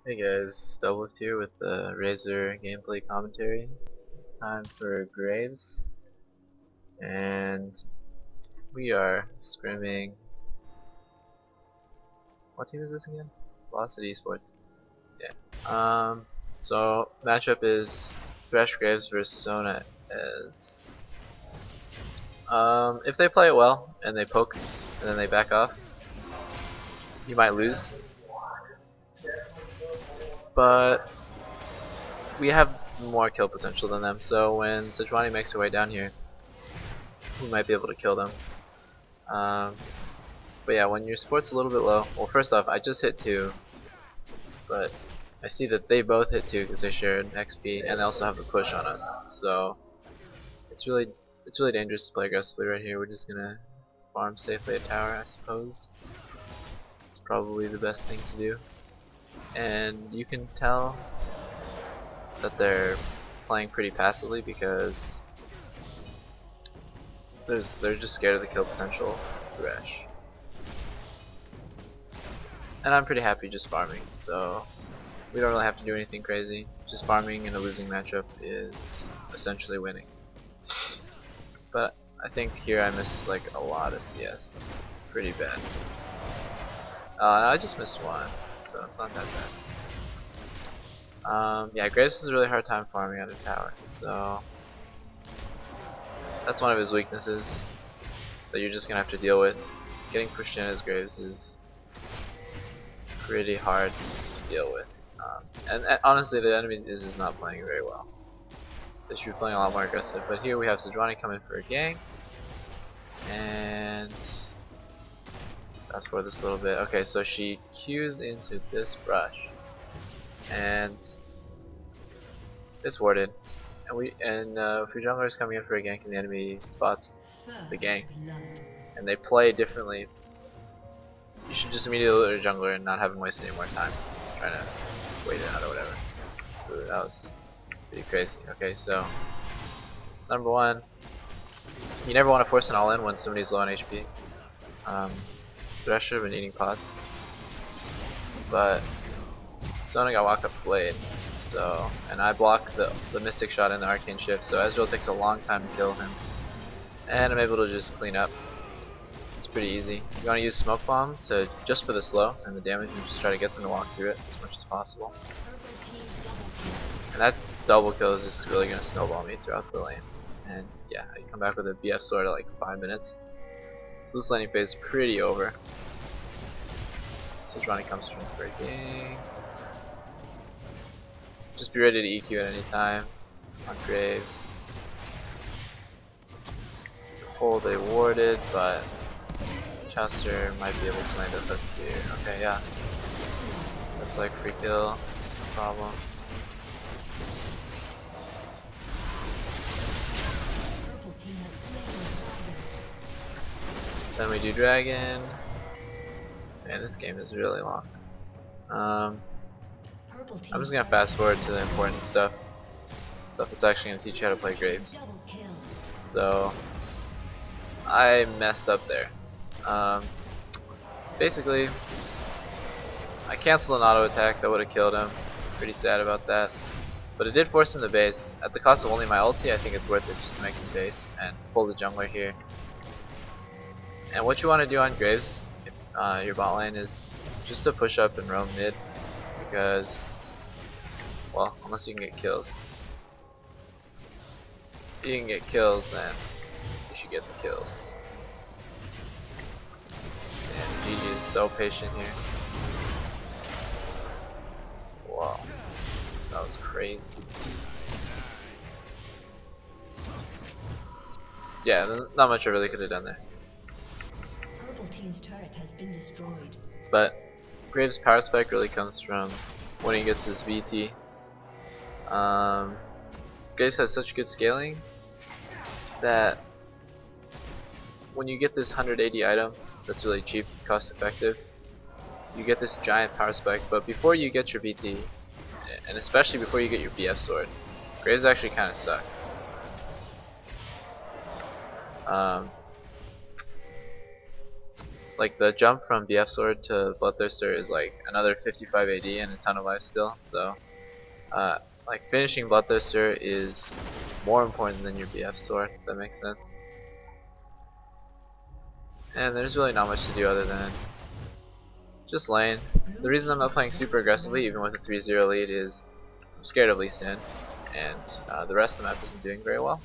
Hey guys, Doublelift here with the Razer gameplay commentary. Time for Graves, and we are scrimming. What team is this again? Velocity Esports. Yeah. So matchup is Thresh Graves versus Sona. As if they play it well and they poke and then they back off, you might lose. But we have more kill potential than them. So when Sejuani makes her way down here, we might be able to kill them. Um, But yeah, when your support's a little bit low, well, first off, I just hit 2, but I see that they both hit 2 because they shared XP, and they also have the push on us. So it's really dangerous to play aggressively right here. We're just gonna farm safely a tower, I suppose. It's probably the best thing to do. And you can tell that they're playing pretty passively because they're just scared of the kill potential of Thresh. And I'm pretty happy just farming, so we don't really have to do anything crazy. Just farming in a losing matchup is essentially winning. But I think here I missed like a lot of CS. Pretty bad. I just missed one, so it's not that bad. Yeah, Graves has a really hard time farming out of tower, so that's one of his weaknesses that you're just gonna have to deal with. Getting pushed in as Graves is pretty hard to deal with. And honestly, the enemy is just not playing very well. They should be playing a lot more aggressive. But here we have Sejuani coming for a gank, and fast forward this a little bit. Okay, so she Qs into this brush, and it's warded. And if your jungler is coming in for a gank and the enemy spots the gank, and they play differently, you should just immediately loot your jungler and not have him waste any more time trying to wait it out or whatever. Ooh, that was pretty crazy. Okay, so number one, you never want to force an all-in when somebody's low on HP. Thresh should have been eating pots, but Sona got walk up blade, so, and I blocked the mystic shot and the arcane shift, so Ezreal takes a long time to kill him, and I'm able to just clean up. It's pretty easy. You want to use smoke bomb to just for the slow and the damage, and just try to get them to walk through it as much as possible. And that double kill is just really gonna snowball me throughout the lane. And yeah, I come back with a BF sword at like 5 minutes. So this laning phase is pretty over. Sejuani comes from breaking. Just be ready to EQ at any time on Graves. Hole they warded, but Chester might be able to land a hook here. Okay, yeah. That's like free kill, no problem. Then we do dragon. Man, this game is really long. I'm just gonna fast forward to the important stuff. Stuff that's actually gonna teach you how to play Graves. So I messed up there. Basically, I canceled an auto attack that would have killed him. Pretty sad about that. But it did force him to base. At the cost of only my ulti, I think it's worth it just to make him base and pull the jungler here. And what you want to do on Graves, if your bot lane, is just to push up and roam mid, because, well, unless you can get kills. If you can get kills, then you should get the kills. Damn, GG is so patient here. Wow, that was crazy. Yeah, not much I really could have done there. Team's turret has been destroyed. But Graves' power spike really comes from when he gets his VT. Graves has such good scaling that when you get this 180 item that's really cheap, cost effective, you get this giant power spike. But before you get your VT, and especially before you get your BF sword, Graves actually kind of sucks. Like the jump from BF Sword to Bloodthirster is like another 55 AD and a ton of life still. So like finishing Bloodthirster is more important than your BF Sword, if that makes sense. And there's really not much to do other than just lane. The reason I'm not playing super aggressively, even with a 3-0 lead, is I'm scared of Lee Sin, and the rest of the map isn't doing very well.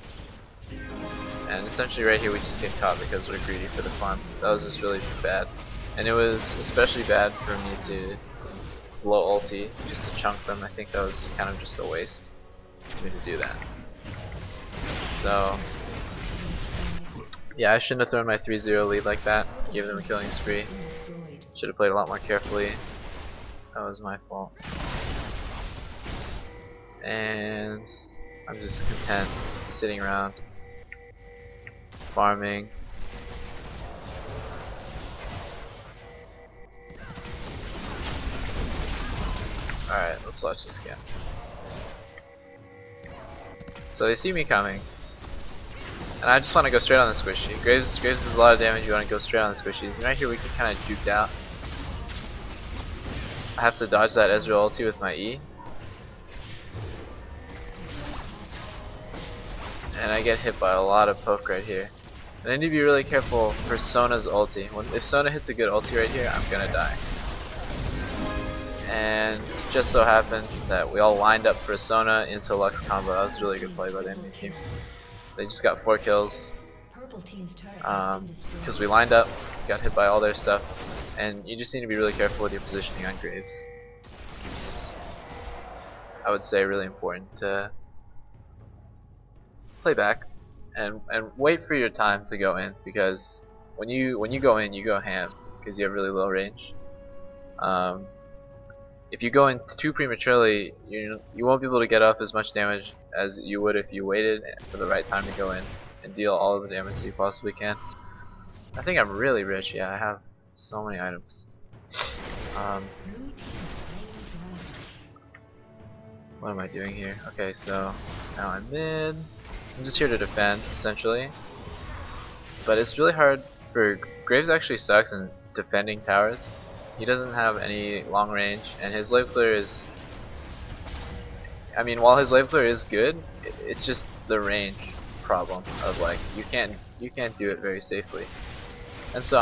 And essentially right here we just get caught because we're greedy for the farm. That was just really bad. And it was especially bad for me to blow ulti just to chunk them. I think that was kind of just a waste for me to do that. So yeah, I shouldn't have thrown my 3-0 lead like that, gave them a killing spree. Should have played a lot more carefully. That was my fault. And I'm just content sitting around farming. Alright, let's watch this again. So they see me coming, and I just want to go straight on the squishy. Graves does a lot of damage, you want to go straight on the squishies. And right here we can kind of juke out. I have to dodge that Ezreal ulti with my E. And I get hit by a lot of poke right here. And I need to be really careful for Sona's ulti. If Sona hits a good ulti right here, I'm gonna die. And it just so happened that we all lined up for a Sona into Lux combo. That was a really good play by the enemy team. They just got 4 kills because we lined up, got hit by all their stuff, and you just need to be really careful with your positioning on Graves. It's, I would say, really important to play back and wait for your time to go in, because when you go in, you go ham because you have really low range. If you go in too prematurely, you won't be able to get up as much damage as you would if you waited for the right time to go in and deal all of the damage that you possibly can. I think I'm really rich. Yeah, I have so many items. What am I doing here? Okay, so now I'm mid. I'm just here to defend, essentially. But it's really hard for Graves. Actually sucks in defending towers. He doesn't have any long range, and his wave clear is, I mean, while his wave clear is good, it's just the range problem of like you can't do it very safely. And so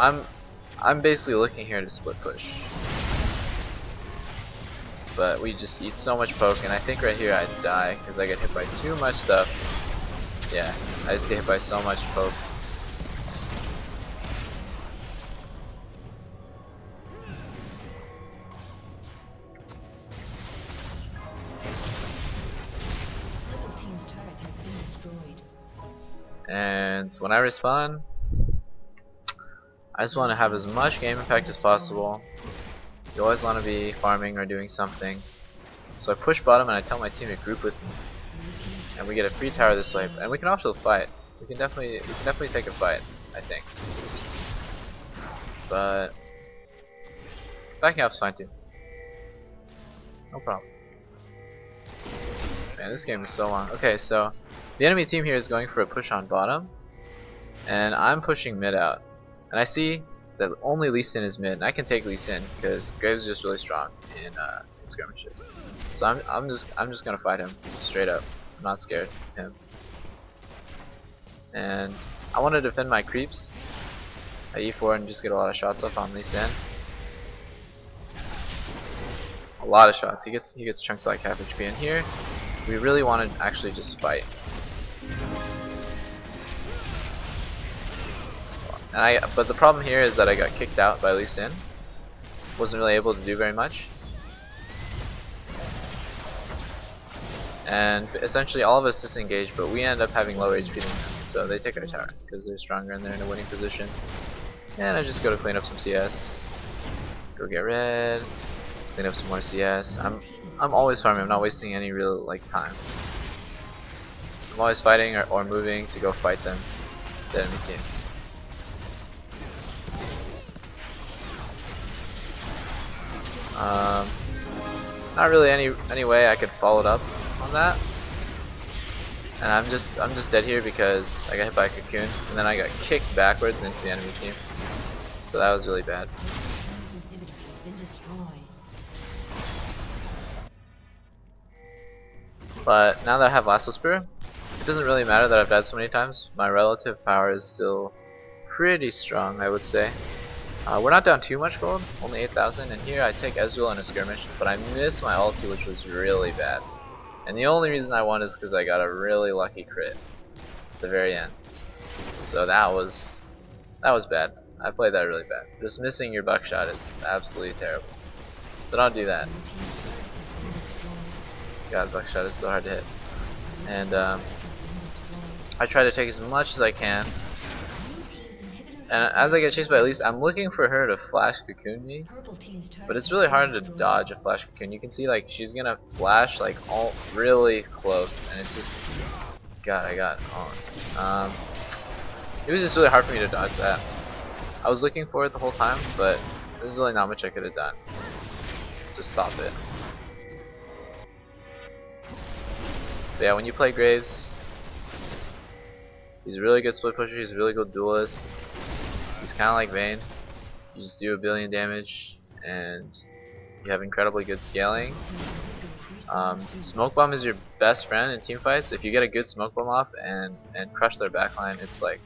I'm basically looking here to split push. But we just eat so much poke, and I think right here I die because I get hit by too much stuff. Yeah, I just get hit by so much poke. And when I respawn, I just want to have as much game impact as possible. You always want to be farming or doing something. So I push bottom and I tell my team to group with me, and we get a free tower this way. And we can also fight. We can definitely take a fight, I think. But backing up's fine too. No problem. Man, this game is so long. Okay, so the enemy team here is going for a push on bottom, and I'm pushing mid out. And I see that only Lee Sin is mid, and I can take Lee Sin because Graves is just really strong in skirmishes. So I'm just gonna fight him straight up. I'm not scared of him. And I want to defend my creeps at E4 and just get a lot of shots up on Lee Sin. A lot of shots. He gets chunked like half HP in here. We really want to actually just fight. And but the problem here is that I got kicked out by Lee Sin. Wasn't really able to do very much. And essentially all of us disengage, but we end up having lower HP than them. So they take our tower because they're stronger and they're in a winning position. And I just go to clean up some CS. Go get red. Clean up some more CS. I'm always farming. I'm not wasting any real like time. I'm always fighting or moving to go fight them, the enemy team. Not really any way I could follow it up on that. And I'm just dead here because I got hit by a cocoon and then I got kicked backwards into the enemy team. So that was really bad. But now that I have Lasso Spear, it doesn't really matter that I've died so many times. My relative power is still pretty strong, I would say. We're not down too much gold, only 8,000, and here I take Ezreal in a skirmish, but I missed my ulti, which was really bad. And the only reason I won is because I got a really lucky crit at the very end. So that was bad. I played that really bad. Just missing your buckshot is absolutely terrible. So don't do that. God, buckshot is so hard to hit. And I try to take as much as I can. And as I get chased by Elise, I'm looking for her to flash cocoon me. But it's really hard to dodge a flash cocoon. You can see like she's gonna flash like all really close, and it's just, God, I got on. It was just really hard for me to dodge that. I was looking for it the whole time, but there's really not much I could have done to stop it. But yeah, when you play Graves, he's a really good split pusher, he's a really good duelist. He's kind of like Vayne. You just do a billion damage, and you have incredibly good scaling. Smoke bomb is your best friend in team fights. If you get a good smoke bomb off and crush their backline, it's like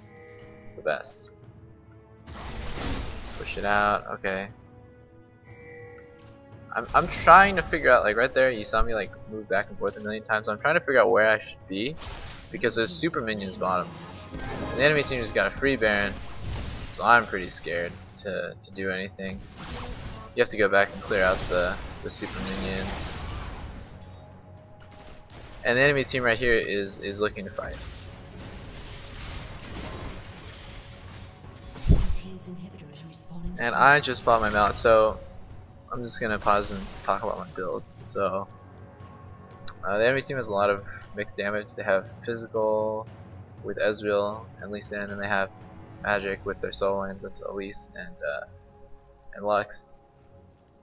the best. Push it out. Okay. I'm trying to figure out, like right there, you saw me like move back and forth a million times. I'm trying to figure out where I should be because there's super minions bottom. And the enemy team just got a free Baron. So I'm pretty scared to do anything. You have to go back and clear out the super minions. And the enemy team right here is looking to fight. And I just bought my mallet, so I'm just gonna pause and talk about my build. So the enemy team has a lot of mixed damage. They have physical with Ezreal and Lee Sin, and they have magic with their solo lanes. That's Elise and Lux.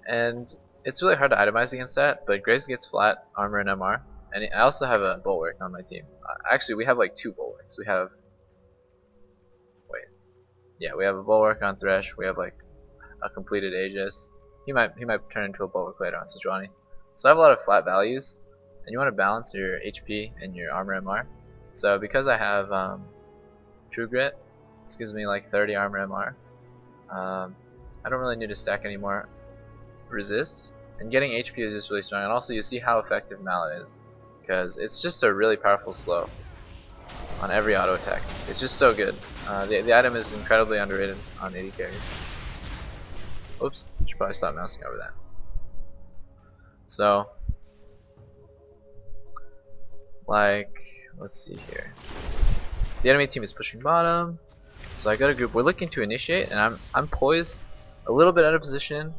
And it's really hard to itemize against that, but Graves gets flat armor and MR. And I also have a bulwark on my team. Actually, we have like 2 bulwarks. We have, we have a bulwark on Thresh. We have like a completed Aegis. He might turn into a bulwark later on Sejuani. So I have a lot of flat values, and you want to balance your HP and your armor MR. So because I have True Grit, this gives me like 30 armor MR. I don't really need to stack any more resists, and getting HP is just really strong. And also you see how effective Mallet is, because it's just a really powerful slow on every auto attack. It's just so good. The item is incredibly underrated on AD carries. Oops, should probably stop mousing over that. So, like, let's see here. The enemy team is pushing bottom, so I got a group. We're looking to initiate, and I'm poised a little bit out of position,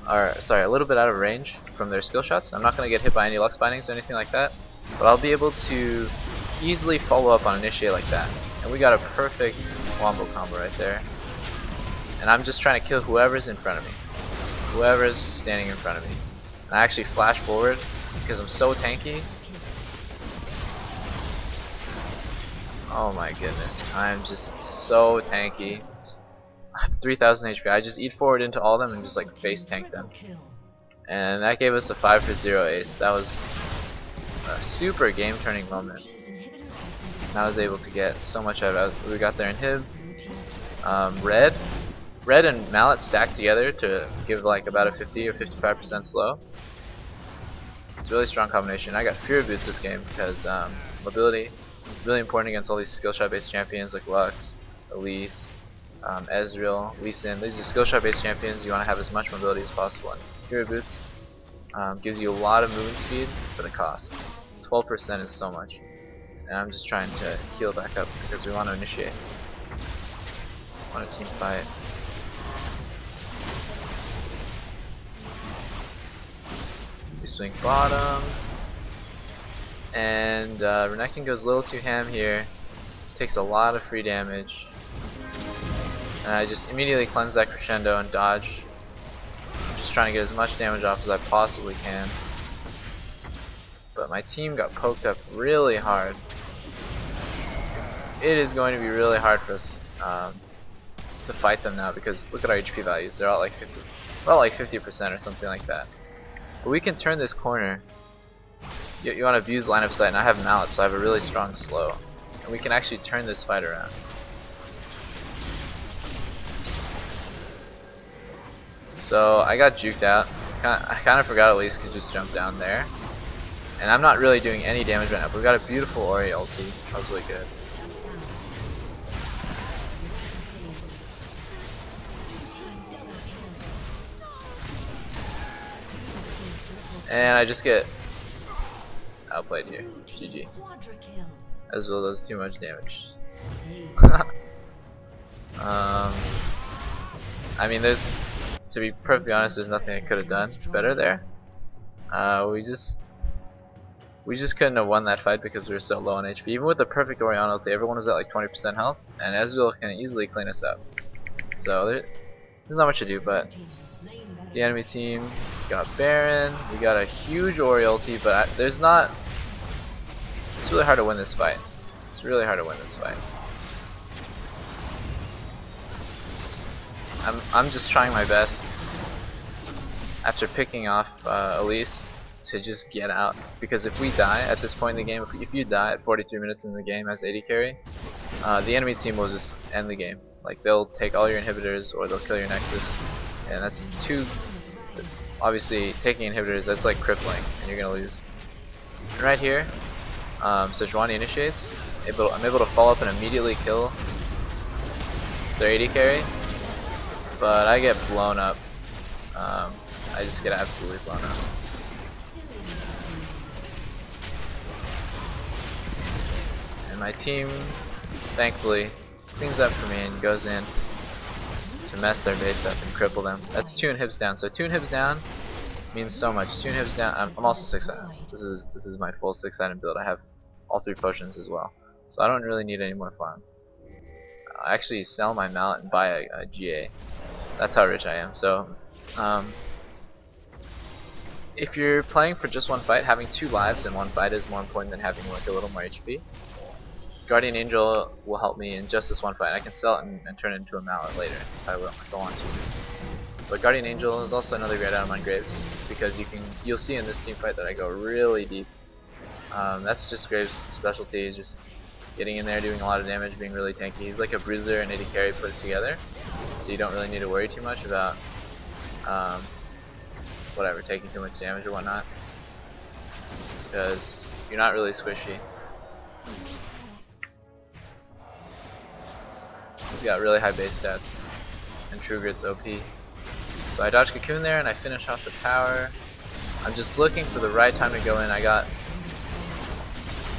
or sorry, a little bit out of range from their skill shots. I'm not going to get hit by any Lux bindings or anything like that, but I'll be able to easily follow up on initiate like that. And we got a perfect wombo combo right there. And I'm just trying to kill whoever's in front of me, whoever's standing in front of me. And I actually flash forward because I'm so tanky. Oh my goodness, I'm just so tanky. I have 3,000 HP. I just eat forward into all of them and just like face tank them. And that gave us a 5-0 ace. That was a super game turning moment. And I was able to get so much out of it. We got their inhib. Red and Mallet stacked together to give like about a 50 or 55% slow. It's a really strong combination. I got Fury Boots this game because mobility is really important against all these skill shot based champions like Lux, Elise, Ezreal, Lee Sin. These are skill shot based champions. You want to have as much mobility as possible. And Fury Boots gives you a lot of movement speed for the cost. 12% is so much. And I'm just trying to heal back up because we want to initiate. I want a team fight. We swing bottom, and Renekton goes a little too ham here, takes a lot of free damage, and I just immediately cleanse that crescendo and dodge. I'm just trying to get as much damage off as I possibly can, but my team got poked up really hard. It is going to be really hard for us to fight them now because look at our HP values. They're all like 50, we're all like 50% or something like that. But we can turn this corner. You want to abuse line of sight, and I have mallet, so I have a really strong slow, and we can actually turn this fight around. So I got juked out. I kind of forgot Elise could just jump down there, and I'm not really doing any damage right now. But we got a beautiful Ori ulti. That was really good. And I just get outplayed here. GG. As well as too much damage. I mean, to be perfectly honest, there's nothing I could have done better there. We just couldn't have won that fight because we were so low on HP. Even with the perfect Orion ulti, everyone was at like 20% health, and Ezreal can easily clean us up. So there's not much to do, but the enemy team got Baron. We got a huge Ori ulti, but there's not. It's really hard to win this fight. It's really hard to win this fight. I'm just trying my best after picking off Elise to just get out, because if we die at this point in the game, if you die at 43 minutes in the game as AD carry, the enemy team will just end the game. Like, they'll take all your inhibitors or they'll kill your Nexus, and that's too. Obviously, taking inhibitors, that's like crippling, and you're gonna lose. And right here, Sejuani initiates. I'm able to follow up and immediately kill their AD carry, but I get blown up. I just get absolutely blown up. And my team, thankfully, cleans up for me and goes in to mess their base up and cripple them. That's 2 inhibs down. So 2 inhibs down means so much. 2 inhibs down. I'm also 6 items. This is my full 6 item build. I have all 3 potions as well, so I don't really need any more farm. I actually sell my mallet and buy a GA. That's how rich I am. So if you're playing for just one fight, having 2 lives in one fight is more important than having like a little more HP. Guardian Angel will help me in just this one fight. I can sell it and turn it into a mallet later if I want to. But Guardian Angel is also another great item on Graves, because you'll see in this team fight that I go really deep. That's just Graves' specialty, is just getting in there, doing a lot of damage, being really tanky. He's like a bruiser and AD carry put it together, so you don't really need to worry too much about whatever, taking too much damage or whatnot, because you're not really squishy. He's got really high base stats, and True Grit's OP. So I dodge Cocoon there and I finish off the tower. I'm just looking for the right time to go in. I got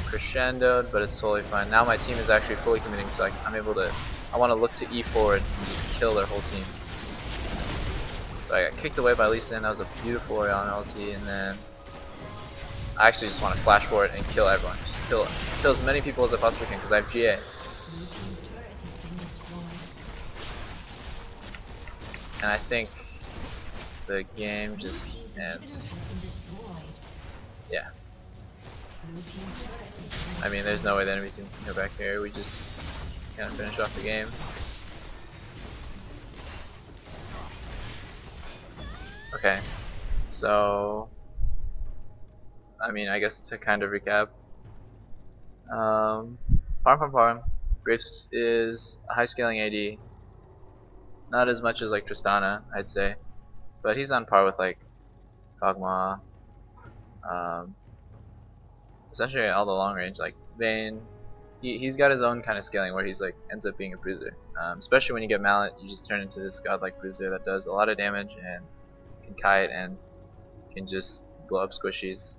crescendoed, but it's totally fine. Now my team is actually fully committing, so I'm able to. I want to look to E forward and just kill their whole team. But I got kicked away by Lee Sin. That was a beautiful Orion ulti, and then I actually just want to flash forward and kill everyone. Just kill as many people as I possibly can, because I have GA. And I think the game just ends. Yeah. I mean, there's no way the enemy team can go back here. We just kind of finish off the game. Okay, so I mean, I guess to kind of recap, farm. Graves is a high scaling AD. Not as much as like Tristana, I'd say, but he's on par with like Kog'Maw. Essentially all the long range, like Vayne. He's got his own kind of scaling where he's like ends up being a bruiser. Especially when you get Mallet, you just turn into this godlike bruiser that does a lot of damage and can kite and can just blow up squishies.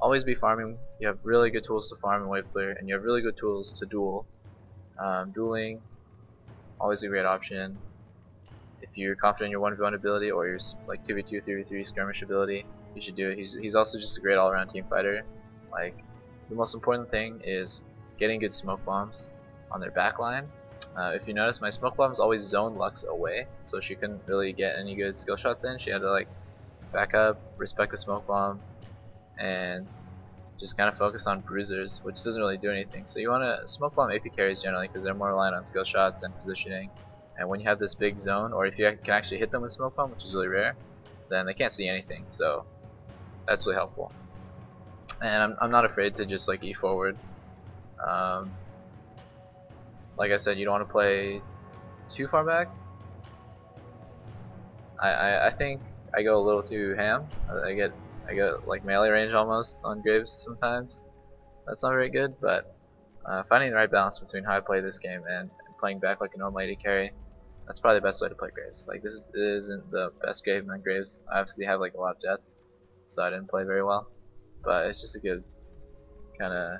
Always be farming. You have really good tools to farm in wave clear, and you have really good tools to duel. Dueling, always a great option. If you're confident in your 1v1 ability or your like 2v2, 3v3 skirmish ability, you should do it. He's also just a great all-around team fighter. Like, the most important thing is getting good smoke bombs on their backline. If you notice, my smoke bombs always zoned Lux away, so she couldn't really get any good skill shots in. She had to like back up, respect the smoke bomb, and just kind of focus on bruisers, which doesn't really do anything. So you want to smoke bomb AP carries generally because they're more reliant on skill shots and positioning. And when you have this big zone, or if you can actually hit them with smoke bomb, which is really rare, then they can't see anything. So that's really helpful. And I'm not afraid to just like E forward. Like I said, you don't want to play too far back. I think I go a little too ham. I get like melee range almost on Graves sometimes. That's not very good, but finding the right balance between how I play this game and playing back like a normal AD carry, that's probably the best way to play Graves. Like this isn't the best game on Graves. I obviously have like a lot of jets, so I didn't play very well. But it's just a good kind of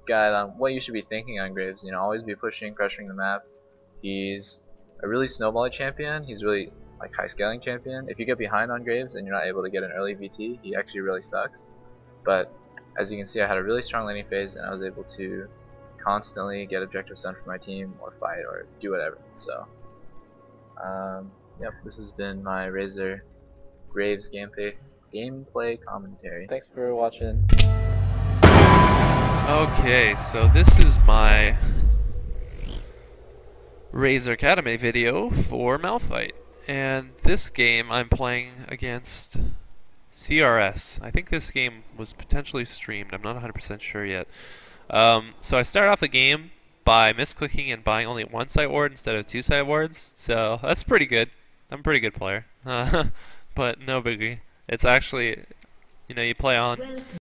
guide on what you should be thinking on Graves. You know, always be pushing, pressuring the map. He's a really snowbally champion. He's really like high scaling champion. If you get behind on Graves and you're not able to get an early VT, he actually really sucks. But as you can see, I had a really strong laning phase and I was able to constantly get objectives done for my team or fight or do whatever. So yep, this has been my Razer Graves gameplay commentary. Thanks for watching. Okay, so this is my Razer Academy video for Malphite. And this game I'm playing against CRS. I think this game was potentially streamed. I'm not 100% sure yet. So I started off the game by misclicking and buying only one side ward instead of two side wards. So that's pretty good. I'm a pretty good player. But no biggie. It's actually, you know, you play on